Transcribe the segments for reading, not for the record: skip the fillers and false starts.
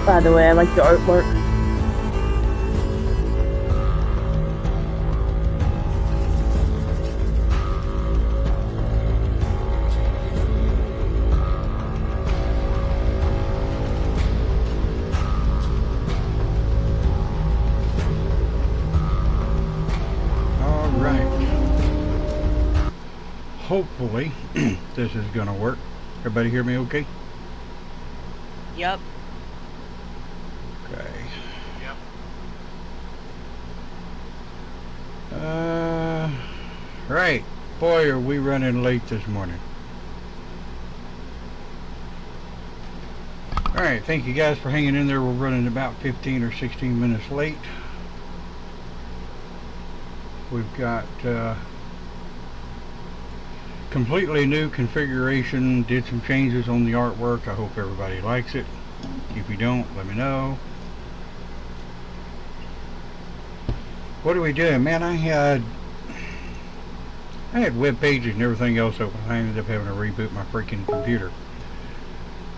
By the way, I like the artwork. All right. Hopefully, this is going to work. Everybody hear me okay? Yep. Okay. Right. Boy, are we running late this morning. Alright, thank you guys for hanging in there. We're running about 15 or 16 minutes late. We've got completely new configuration, did some changes on the artwork. I hope everybody likes it. If you don't, let me know. What are we doing? Man, I had web pages and everything else open. I ended up having to reboot my freaking computer.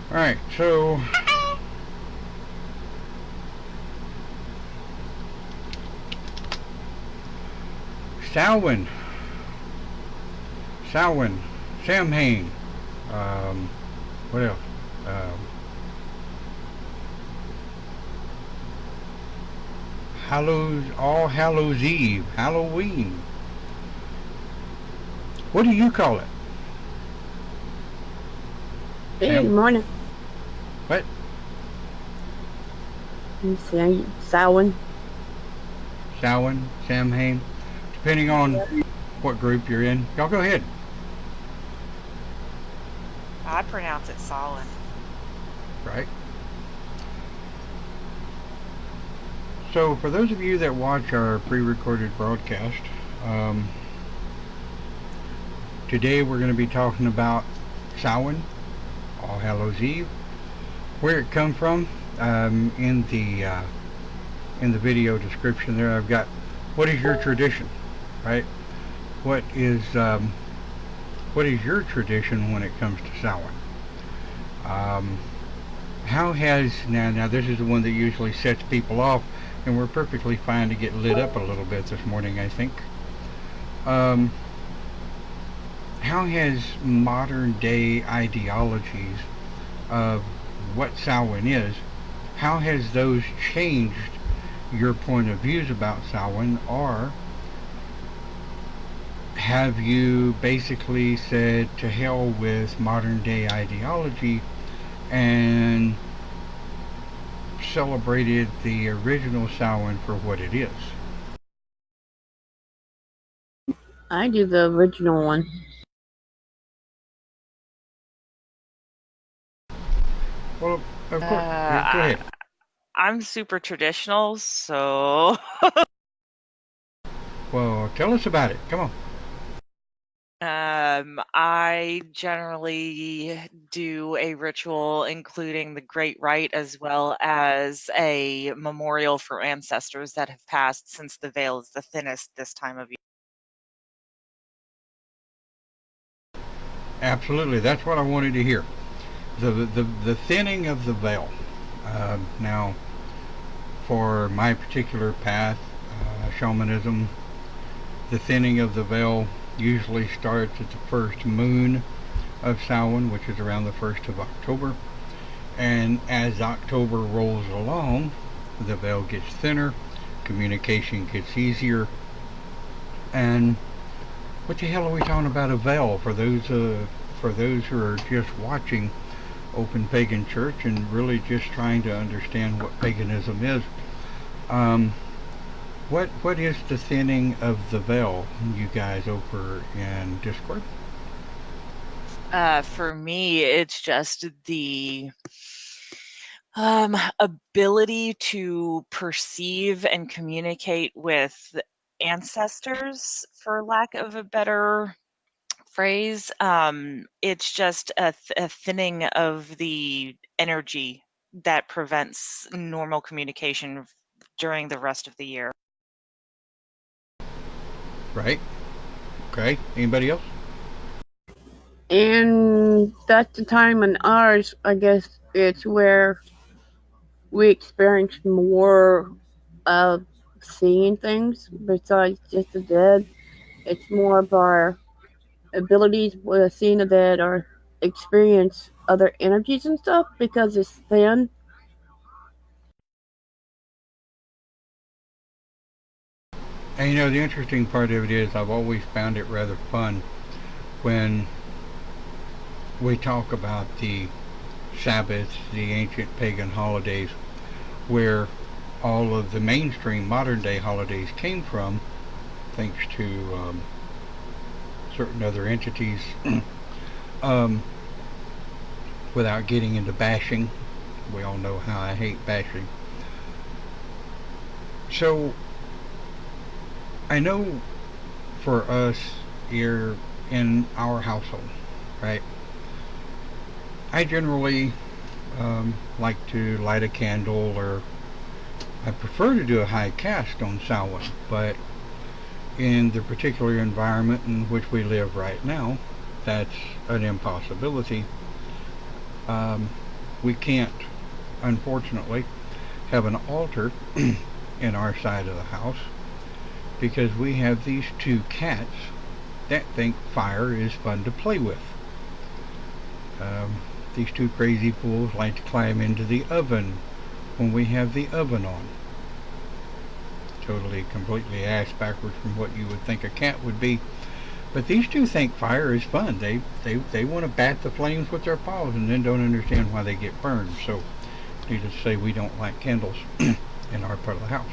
Alright, so Samhain, Samhain, what else? All Hallows Eve, Halloween. What do you call it? Hey, good morning. What? Samhain. Samhain, depending on what group you're in. Y'all go ahead. I pronounce it Solid. Right. So for those of you that watch our pre-recorded broadcast, today we're going to be talking about Samhain, All Hallows Eve, where it come from. In the video description there, I've got what is your tradition, right? What is your tradition when it comes to Samhain? How has now this is the one that usually sets people off, and we're perfectly fine to get lit up a little bit this morning, I think. How has modern day ideologies of what Samhain is, how has those changed your point of views about Samhain, or have you basically said to hell with modern day ideology and celebrated the original Samhain for what it is? I do the original one. Well, of course. Go ahead. I'm super traditional, so Well, tell us about it. Come on. I generally do a ritual including the Great Rite as well as a memorial for ancestors that have passed, since the veil is the thinnest this time of year. Absolutely, that's what I wanted to hear. The thinning of the veil. Now, for my particular path, shamanism, the thinning of the veil usually starts at the first moon of Samhain, which is around the 1st of October. And as October rolls along, the veil gets thinner, communication gets easier. And what the hell are we talking about a veil for those who are just watching Open Pagan Church and really just trying to understand what paganism is? What is the thinning of the veil, you guys over in Discord? For me, it's just the ability to perceive and communicate with ancestors, for lack of a better phrase. It's just a thinning of the energy that prevents normal communication during the rest of the year. Right? Okay. Anybody else? And that's the time in ours, I guess it's where we experience more of seeing things besides just the dead. It's more of our abilities with seeing the dead or experience other energies and stuff because it's thin. And the interesting part of it is I've always found it rather fun when we talk about the Sabbaths, the ancient pagan holidays, where all of the mainstream modern day holidays came from, thanks to certain other entities. um, Without getting into bashing, we all know how I hate bashing. So I know for us here in our household, right? I generally like to light a candle, or I prefer to do a high cast on Samhain, but in the particular environment in which we live right now, that's an impossibility. Um, we can't, unfortunately, have an altar in our side of the house because we have these two cats that think fire is fun to play with. Um, these two crazy fools like to climb into the oven when we have the oven on. Totally, completely ass backwards from what you would think a cat would be. But these two think fire is fun. They want to bat the flames with their paws and then don't understand why they get burned. So, needless to say, we don't light candles in our part of the house.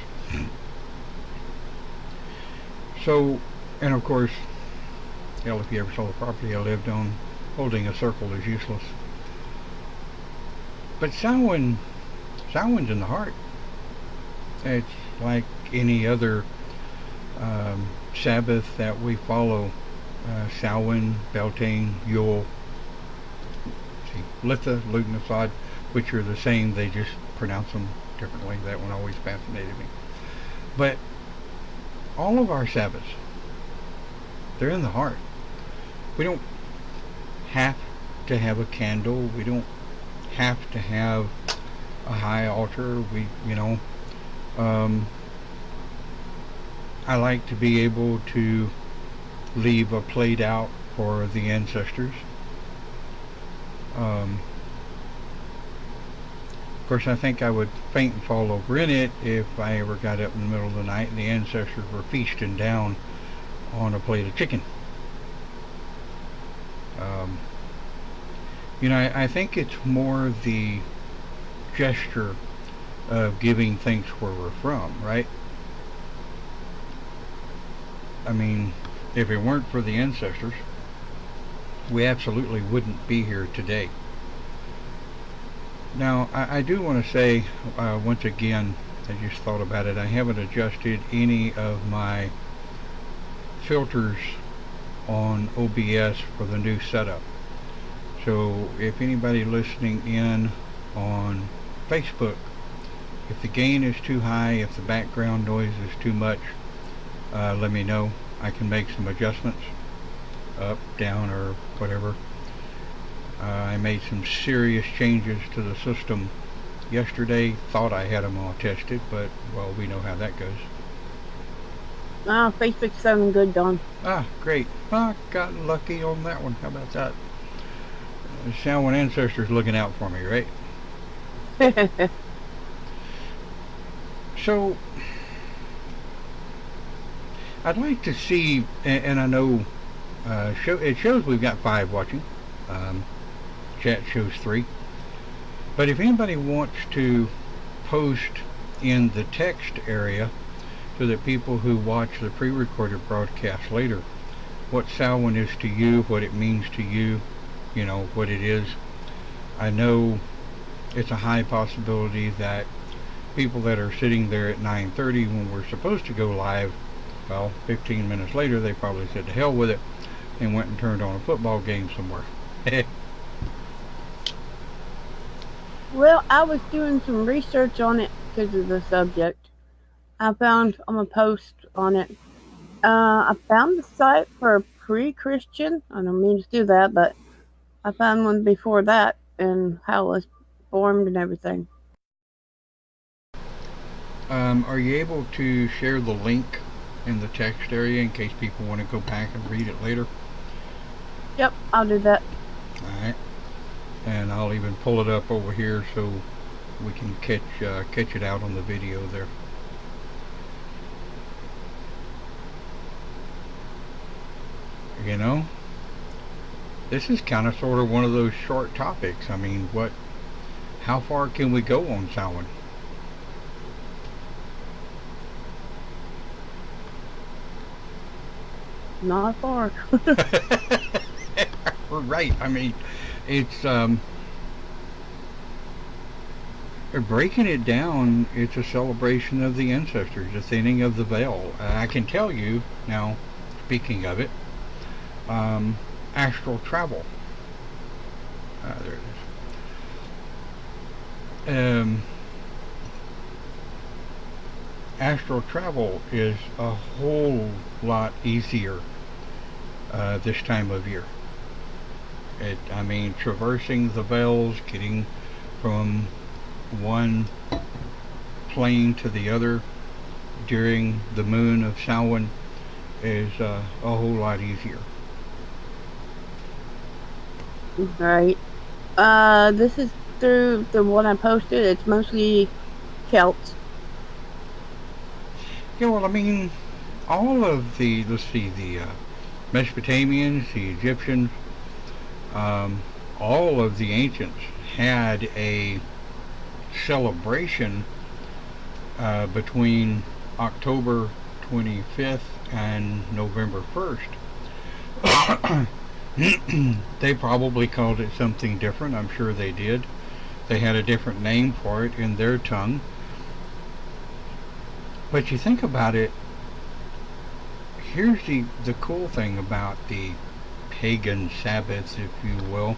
So, and of course, hell, if you ever saw the property I lived on, holding a circle is useless. But Samhain's in the heart. It's like any other Sabbath that we follow. Samhain, Beltane, Yule, Litha, Lugnasad, which are the same, they just pronounce them differently. That one always fascinated me. But all of our Sabbaths, they're in the heart. We don't have to have a candle. We don't have to have a high altar. Um, I like to be able to leave a plate out for the ancestors. Of course, I think I would faint and fall over in it if I ever got up in the middle of the night and the ancestors were feasting down on a plate of chicken. Um, I think it's more the gesture of giving thanks where we're from, right? I mean, if it weren't for the ancestors, we absolutely wouldn't be here today. Now, I do want to say, once again, I just thought about it, I haven't adjusted any of my filters on OBS for the new setup. So if anybody listening in on Facebook, if the gain is too high, if the background noise is too much, let me know. I can make some adjustments, up, down, or whatever. I made some serious changes to the system yesterday. Thought I had them all tested, but, well, we know how that goes. Ah, Facebook's sounding good, Don. Ah, great. I got lucky on that one. How about that? Samhain ancestors looking out for me, right? So, I'd like to see, and I know it shows we've got 5 watching. Um, Chat shows 3. But if anybody wants to post in the text area so that people who watch the pre-recorded broadcast later, what Samhain is to you, what it means to you, what it is. I know it's a high possibility that people that are sitting there at 9:30 when we're supposed to go live, well, 15 minutes later, they probably said to hell with it and went and turned on a football game somewhere. Well, I was doing some research on it because of the subject. I found I'm gonna post on it. I found the site for pre-Christian. I don't mean to do that, but I found one before that and how it was formed and everything. Are you able to share the link in the text area in case people want to go back and read it later? Yep, I'll do that. All right. And I'll even pull it up over here so we can catch it out on the video there. You know, this is kind of sort of one of those short topics. I mean, how far can we go on Samhain? Not far. Right. I mean, it's breaking it down. It's a celebration of the ancestors, the thinning of the veil. I can tell you now. Speaking of it, um, astral travel. There it is. Astral travel is a whole lot easier this time of year. I mean, traversing the veils, getting from one plane to the other during the moon of Samhain is a whole lot easier. Right. This is through the one I posted. It's mostly Celts. Yeah, well, I mean, all of let's see, the Mesopotamians, the Egyptians, all of the ancients had a celebration between October 25th and November 1st. They probably called it something different. I'm sure they did. They had a different name for it in their tongue. But you think about it, here's the cool thing about the pagan Sabbaths, if you will.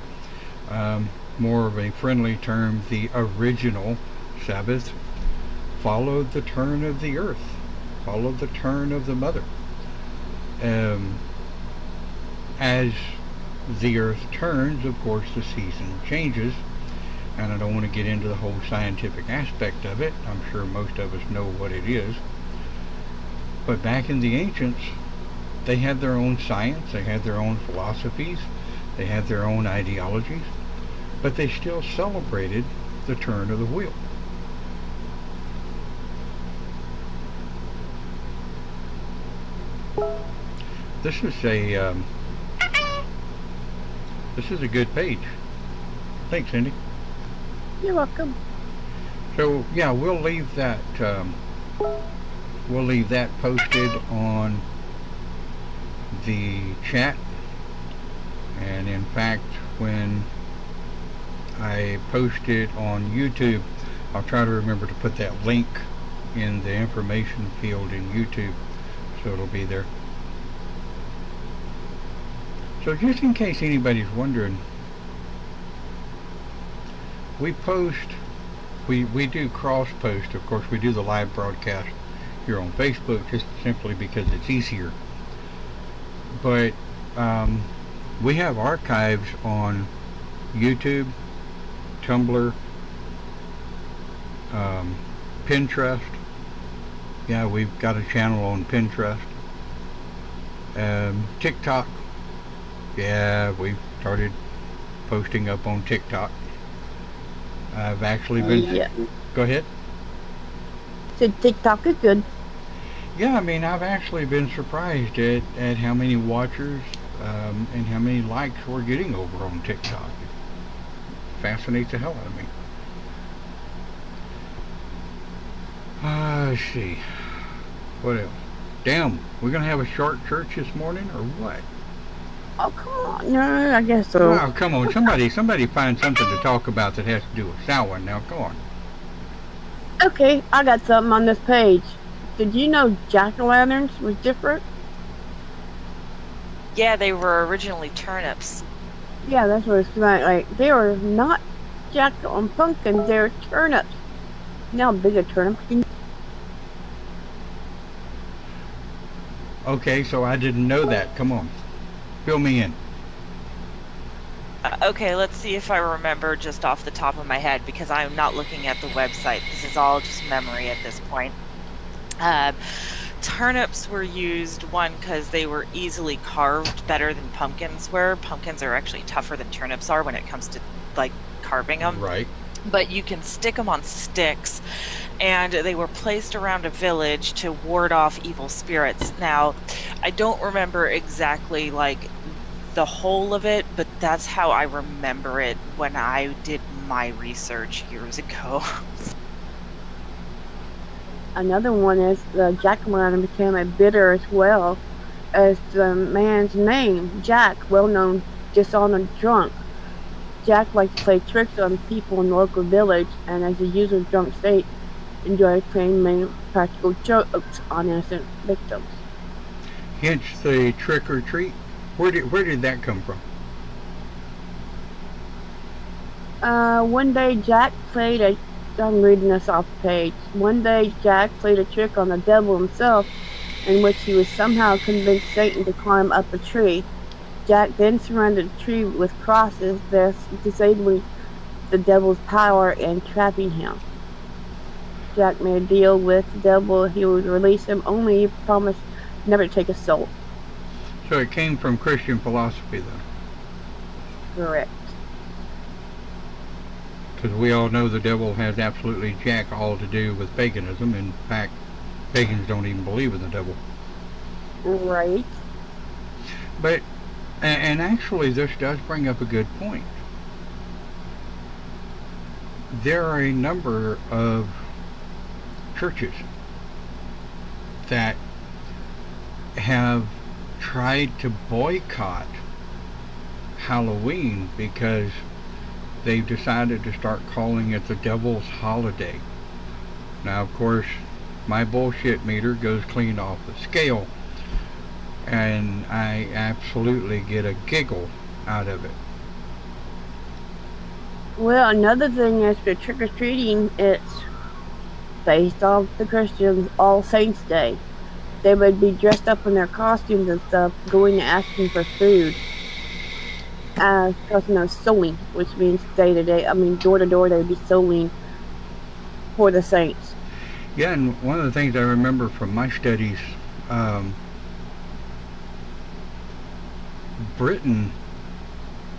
More of a friendly term, the original Sabbath followed the turn of the earth, followed the turn of the mother. As the earth turns, of course, the season changes, and I don't want to get into the whole scientific aspect of it. I'm sure most of us know what it is. But back in the ancients, they had their own science, they had their own philosophies, they had their own ideologies, but they still celebrated the turn of the wheel. This is a this is a good page. Thanks, Cindy. You're welcome. So yeah, we'll leave that posted on the chat. And in fact, when I post it on YouTube, I'll try to remember to put that link in the information field in YouTube, so it'll be there. So just in case anybody's wondering, we do cross post. Of course, we do the live broadcast here on Facebook just simply because it's easier. But we have archives on YouTube, Tumblr, Pinterest. Yeah, we've got a channel on Pinterest. TikTok. Yeah, we've started posting up on TikTok. I've actually been. Yeah. Go ahead. So TikTok is good. Yeah, I mean, I've actually been surprised at how many watchers and how many likes we're getting over on TikTok. It fascinates the hell out of me. Let's see. What else? Damn, we're going to have a short church this morning, or what? Oh, come on. No, I guess so. Wow, come on. Somebody find something to talk about that has to do with Samhain now. Come on. Okay, I got something on this page. Did you know jack-o'-lanterns was different? Yeah, they were originally turnips. Yeah, that's what it's like. They were not pumpkins, they were turnips. You know how big a turnip can be? Okay, so I didn't know that. Come on. Fill me in. Okay, let's see if I remember just off the top of my head, because I'm not looking at the website. This is all just memory at this point. Uh, Turnips were used, one, because they were easily carved better than pumpkins were. Pumpkins are actually tougher than turnips are when it comes to like carving them. Right. But you can stick them on sticks, and they were placed around a village to ward off evil spirits. Now, I don't remember exactly like the whole of it, but that's how I remember it when I did my research years ago. Another one is the jack-o'-lantern became a bitter as well as the man's name, Jack, well known dishonored drunk. Jack liked to play tricks on people in the local village, and as a usual drunk state, enjoyed playing many practical jokes on innocent victims. Hence the trick or treat. Where did that come from? One day Jack played a. I'm reading this off the page. One day Jack played a trick on the devil himself, in which he was somehow convinced Satan to climb up a tree. Jack then surrounded the tree with crosses, thus disabling the devil's power and trapping him. Jack made a deal with the devil he would release him, only he promised never to take a soul. So it came from Christian philosophy, then, Correct. because we all know the devil has absolutely jack all to do with paganism. In fact, pagans don't even believe in the devil. Right. But and actually, this does bring up a good point. There are a number of churches that have tried to boycott Halloween because they've decided to start calling it the devil's holiday. Now, of course, my bullshit meter goes clean off the scale, and I absolutely get a giggle out of it. Well, another thing is for trick or treating, it's based off the Christians' All Saints' Day. They would be dressed up in their costumes and stuff, going and asking for food. Because sewing, which means day to day. I mean, door to door, they'd be sewing for the saints. Yeah, and one of the things I remember from my studies, um, Britain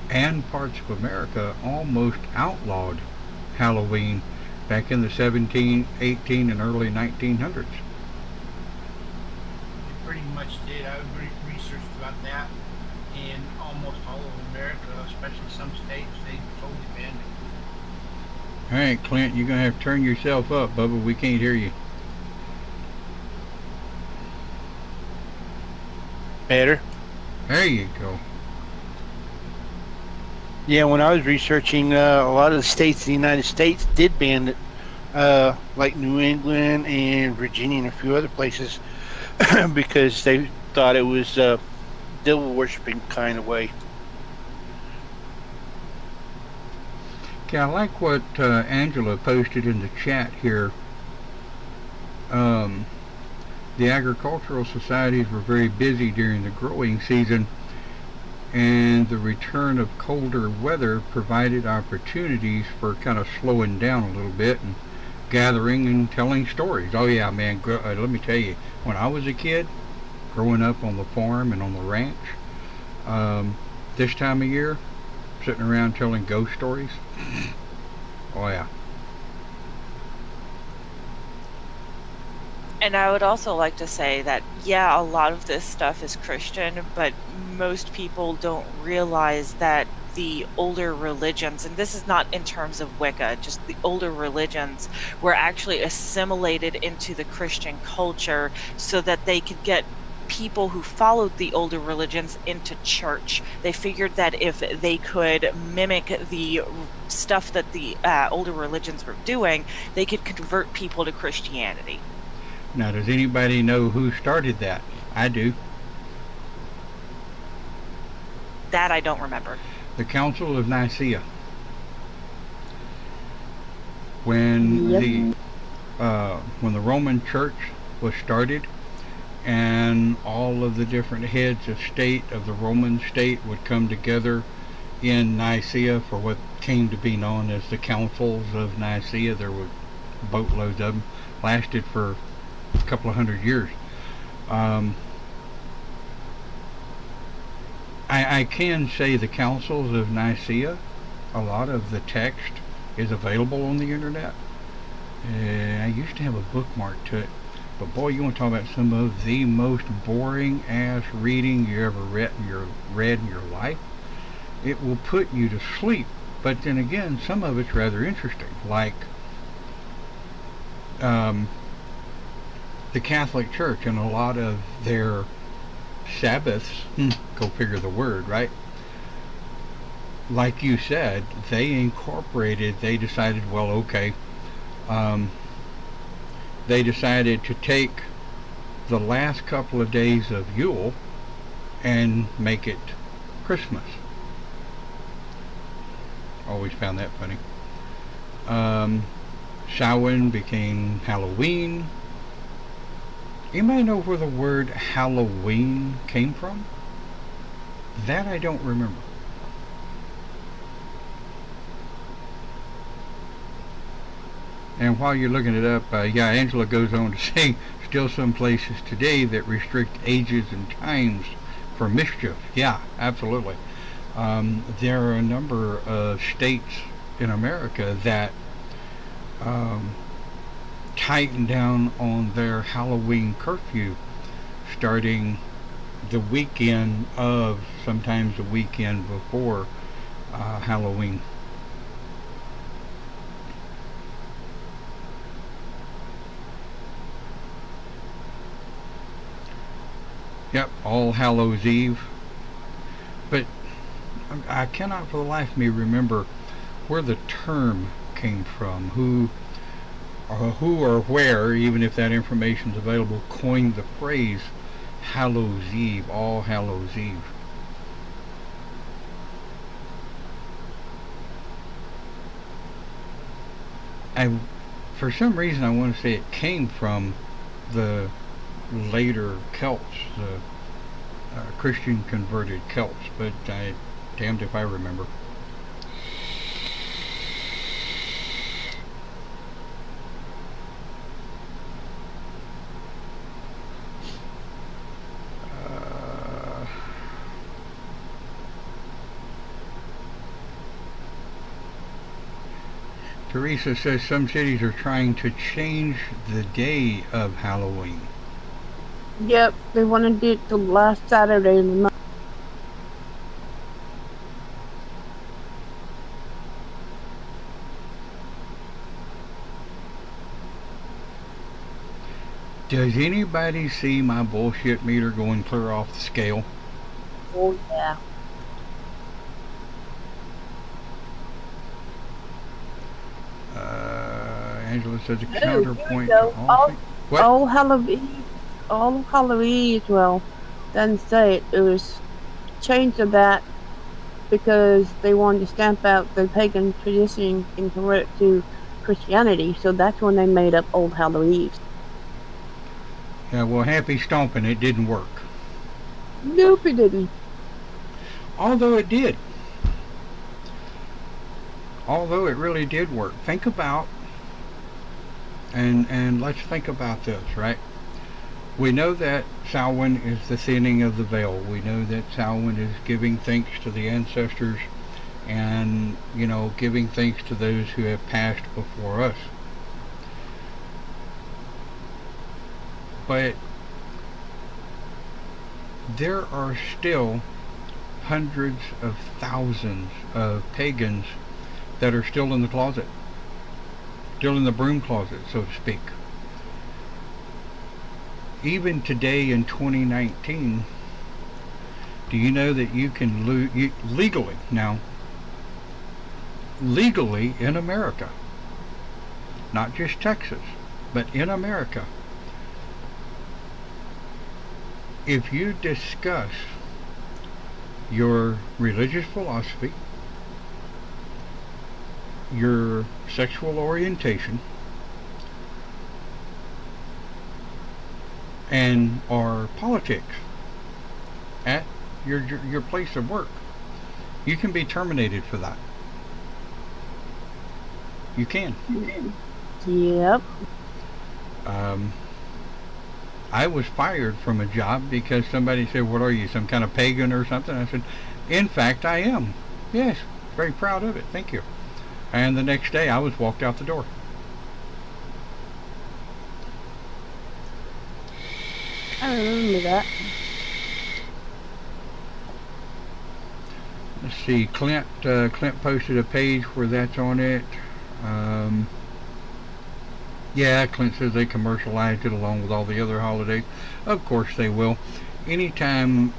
and parts of America almost outlawed Halloween back in the 17, 18, and early 1900s. They pretty much did. I researched about that, and almost all of America, especially some states, they totally banned it. All right, Clint, you're going to have to turn yourself up, Bubba. We can't hear you. Better. There you go. Yeah, when I was researching, a lot of the states in the United States did ban it, like New England and Virginia and a few other places, because they thought it was devil worshipping kind of way. Okay, I like what Angela posted in the chat here. Um, the agricultural societies were very busy during the growing season, and the return of colder weather provided opportunities for kind of slowing down a little bit and gathering and telling stories. Oh yeah, man, let me tell you, when I was a kid, growing up on the farm and on the ranch, this time of year, sitting around telling ghost stories. Oh yeah. And I would also like to say that, yeah, a lot of this stuff is Christian, but most people don't realize that the older religions, and this is not in terms of Wicca, just the older religions were actually assimilated into the Christian culture so that they could get people who followed the older religions into church. They figured that if they could mimic the stuff that the older religions were doing, they could convert people to Christianity. Now, does anybody know who started that? I do. That I don't remember. The Council of Nicaea. When Yep. when the Roman Church was started, and all of the different heads of state of the Roman state would come together in Nicaea for what came to be known as the Councils of Nicaea. There were boatloads of them, lasted for a couple of hundred years. Um, I can say the Councils of Nicaea, a lot of the text is available on the internet. I used to have a bookmark to it, but boy, you want to talk about some of the most boring ass reading you ever read in your life. It will put you to sleep. But then again, some of it's rather interesting, like um, the Catholic Church and a lot of their Sabbaths. Go figure the word, right? Like you said, they decided, well, okay, um, they decided to take the last couple of days of Yule and make it Christmas. Always found that funny. Samhain became Halloween. Anybody know where the word Halloween came from? That I don't remember. And while you're looking it up, yeah, Angela goes on to say, still some places today that restrict ages and times for mischief. Yeah, absolutely. There are a number of states in America that um, tighten down on their Halloween curfew starting the weekend of, sometimes the weekend before Halloween. Yep, All Hallows Eve. But I cannot for the life of me remember where the term came from, who or where, even if that information is available, coined the phrase Hallows Eve, All Hallows Eve. I, for some reason, I want to say it came from the later Celts, the Christian converted Celts, but I damned if I remember. Uh, Teresa says some cities are trying to change the day of Halloween. Yep, they wanted to do it the last Saturday in the month. Does anybody see my bullshit meter going clear off the scale? Oh yeah. Angela says a Oh, here we counterpoint to go. all things. What? All Halloween. All Halloween. Well, doesn't say it. It was changed to that because they wanted to stamp out the pagan tradition and convert it to Christianity. So that's when they made up Old Halloween. Yeah, well, happy stomping, it didn't work. Nope, it didn't. Although it did. Although it really did work. Think about, and let's think about this, right? We know that Samhain is the thinning of the veil. We know that Samhain is giving thanks to the ancestors and, giving thanks to those who have passed before us. But there are still hundreds of thousands of pagans that are still in the closet, still in the broom closet, so to speak. Even today in 2019, do you know that you can legally now, legally in America, not just Texas, but in America, if you discuss your religious philosophy, your sexual orientation, and or politics at your place of work, You can be terminated for that. You can. Yep. Um, I was fired from a job because somebody said, "What are you, some kind of pagan or something?" I said, "In fact, I am. Yes, very proud of it. Thank you." And the next day, I was walked out the door. I remember that. Let's see. Clint posted a page where that's on it. Um, yeah, Clint says they commercialized it along with all the other holidays. Of course they will. Anytime,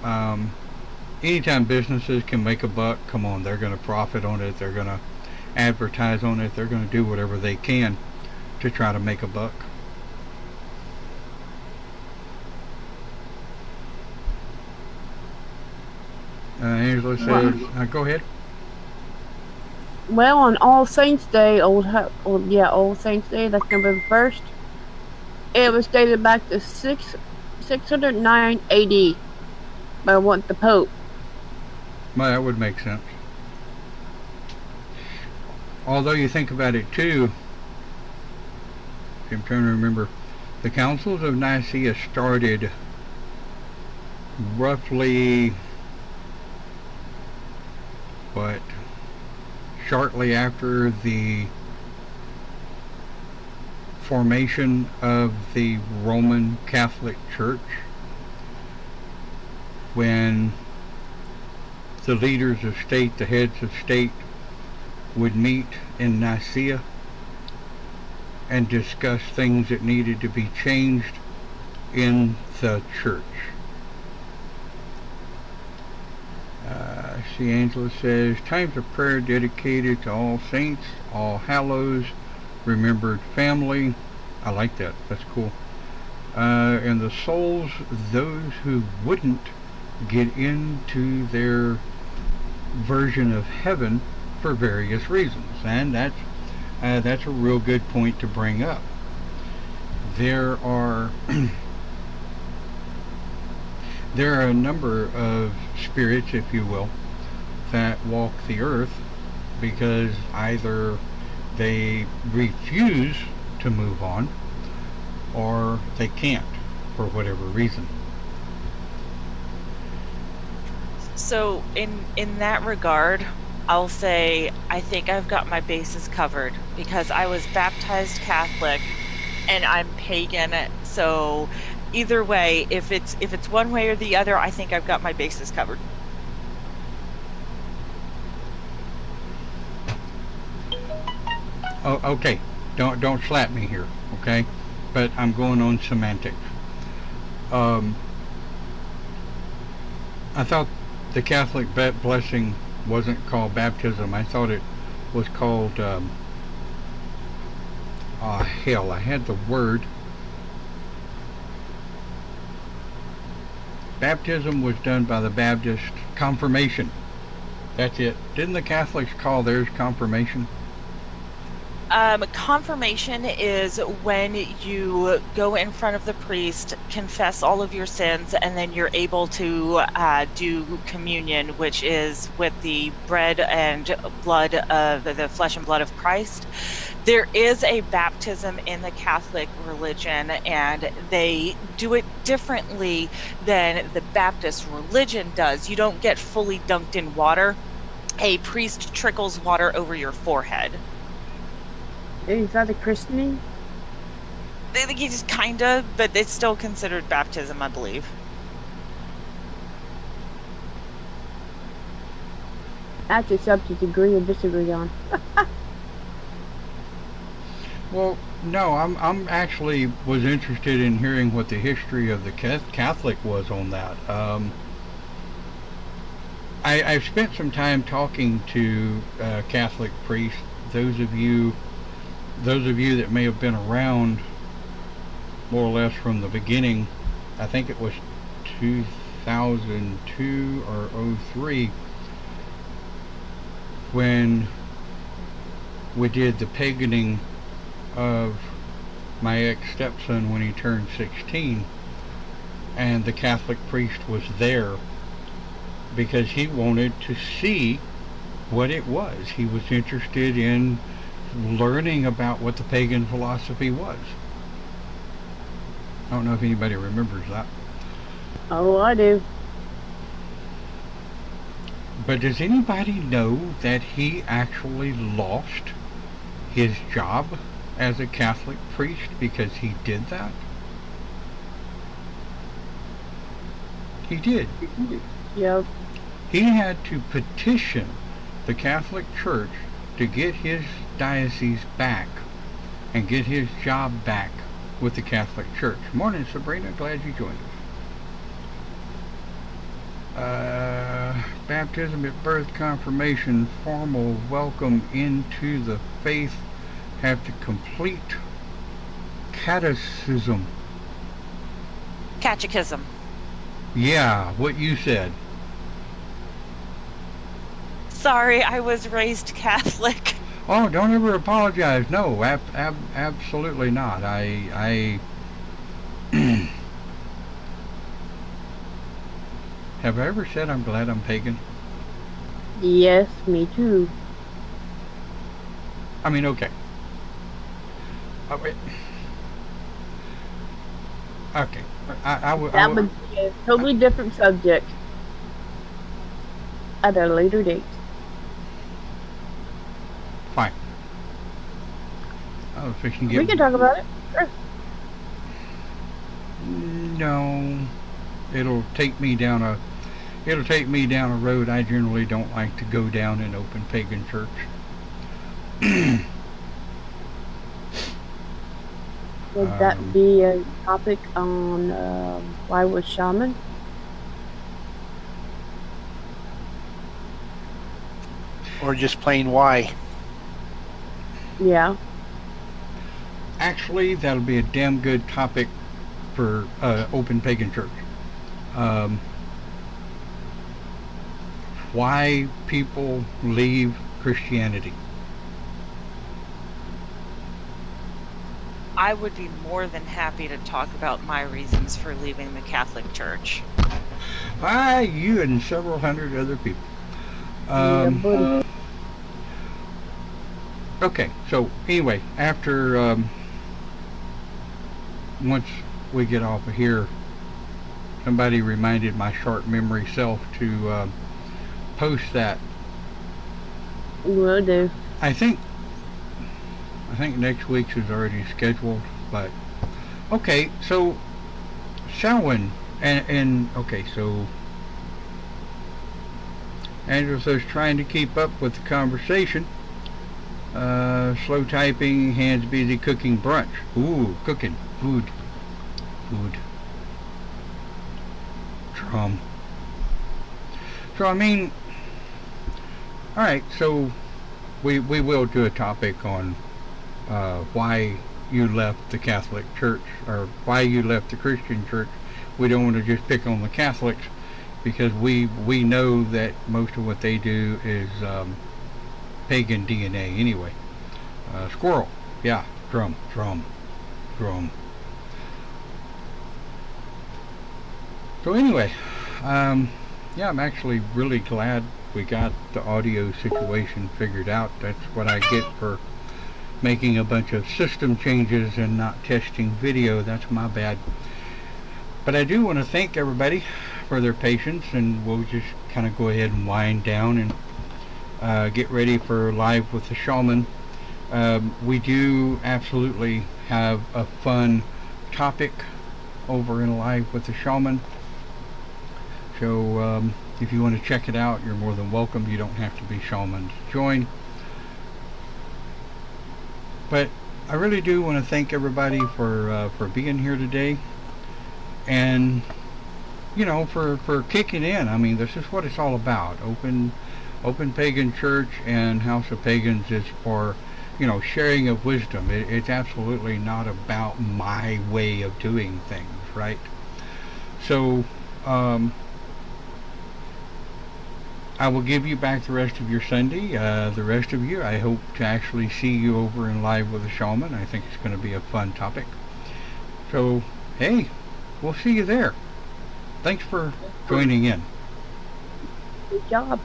anytime businesses can make a buck, come on, they're going to profit on it. They're going to advertise on it. They're going to do whatever they can to try to make a buck. Angela says, go ahead. Well, on All Saints Day, All Saints Day, that's November 1st, it was dated back to 609 AD by the Pope. Well, that would make sense. Although you think about it too, I'm trying to remember, the councils of Nicaea started roughly, what, shortly after the formation of the Roman Catholic Church, when the leaders of state, the heads of state, would meet in Nicaea and discuss things that needed to be changed in the church. See, Angela says, times of prayer dedicated to all saints, all hallows, remembered family. I like that. That's cool. And the souls, those who wouldn't get into their version of heaven for various reasons. And that's a real good point to bring up. There are there are a number of spirits, if you will, that walk the earth because either they refuse to move on or they can't for whatever reason. So in that regard, I'll say I think I've got my bases covered because I was baptized Catholic and I'm pagan. So either way, if it's one way or the other, I think I've got my bases covered. Oh, okay. Don't slap me here, okay? But I'm going on semantics. Um, I thought the Catholic blessing wasn't called baptism. I thought it was called. Oh hell! I had the word. Baptism was done by the Baptist. Confirmation. That's it. Didn't the Catholics call theirs confirmation? Confirmation is when you go in front of the priest, confess all of your sins, and then you're able to do communion, which is with the bread and blood of the flesh and blood of Christ. There is a baptism in the Catholic religion, and they do it differently than the Baptist religion does. You don't get fully dunked in water. A priest trickles water over your forehead. Is that a christening? They think it's kinda, but it's still considered baptism, I believe. That's a subject to agree or disagree on. Well, no. I'm actually was interested in hearing what the history of the Catholic was on that. I've spent some time talking to Catholic priests. Those of you that may have been around more or less from the beginning, I think it was 2002 or '03 when we did the paganising of my ex-stepson when he turned 16, and the Catholic priest was there because he wanted to see what it was. He was interested in learning about what the pagan philosophy was. I don't know if anybody remembers that. Oh, I do. But does anybody know that he actually lost his job as a Catholic priest because he did that? He did. Yep. He had to petition the Catholic Church to get his diocese back and get his job back with the Catholic Church. Morning, Sabrina. Glad you joined us. Baptism at birth, confirmation, formal welcome into the faith have to complete catechism. Catechism. Yeah, what you said. Sorry, I was raised Catholic. Oh, don't ever apologize. No, absolutely not. I have I ever said I'm glad I'm pagan? Yes, me too. I mean, okay. Wait. Okay. That would be a totally different subject at a later date. Fine. Oh, so We can talk about it. Sure. No, it'll take me down a road I generally don't like to go down in open pagan church. Would that be a topic on why was shaman? Or just plain why? Yeah. Actually, that'll be a damn good topic for open pagan church. Why people leave Christianity. I would be more than happy to talk about my reasons for leaving the Catholic Church. Why, you and several hundred other people. Yeah, buddy. Okay, so anyway, after once we get off of here, somebody reminded my short memory self to post that. Will do. I think next week's is already scheduled, but okay. So Samhain and okay, so Angela says trying to keep up with the conversation. Slow typing, hands busy cooking brunch. Ooh, cooking food. Drum. So I mean, all right. So we will do a topic on why you left the Catholic Church or why you left the Christian Church. We don't want to just pick on the Catholics because we know that most of what they do is pagan DNA anyway. Squirrel, yeah, drum. So anyway, yeah, I'm actually really glad we got the audio situation figured out. That's what I get for making a bunch of system changes and not testing video. That's my bad. But I do want to thank everybody for their patience, and we'll just kind of go ahead and wind down and get ready for Live with the Shaman. We do absolutely have a fun topic over in Live with the Shaman. So if you want to check it out, you're more than welcome. You don't have to be shaman to join. But I really do want to thank everybody for being here today, and you know, for kicking in. I mean, this is what it's all about. Open Pagan Church and House of Pagans is for, you know, sharing of wisdom. It's absolutely not about my way of doing things, right? So I will give you back the rest of your Sunday. The rest of you, I hope to actually see you over in Live with a Shaman. I think it's going to be a fun topic. So, hey, we'll see you there. Thanks for joining in. Good job.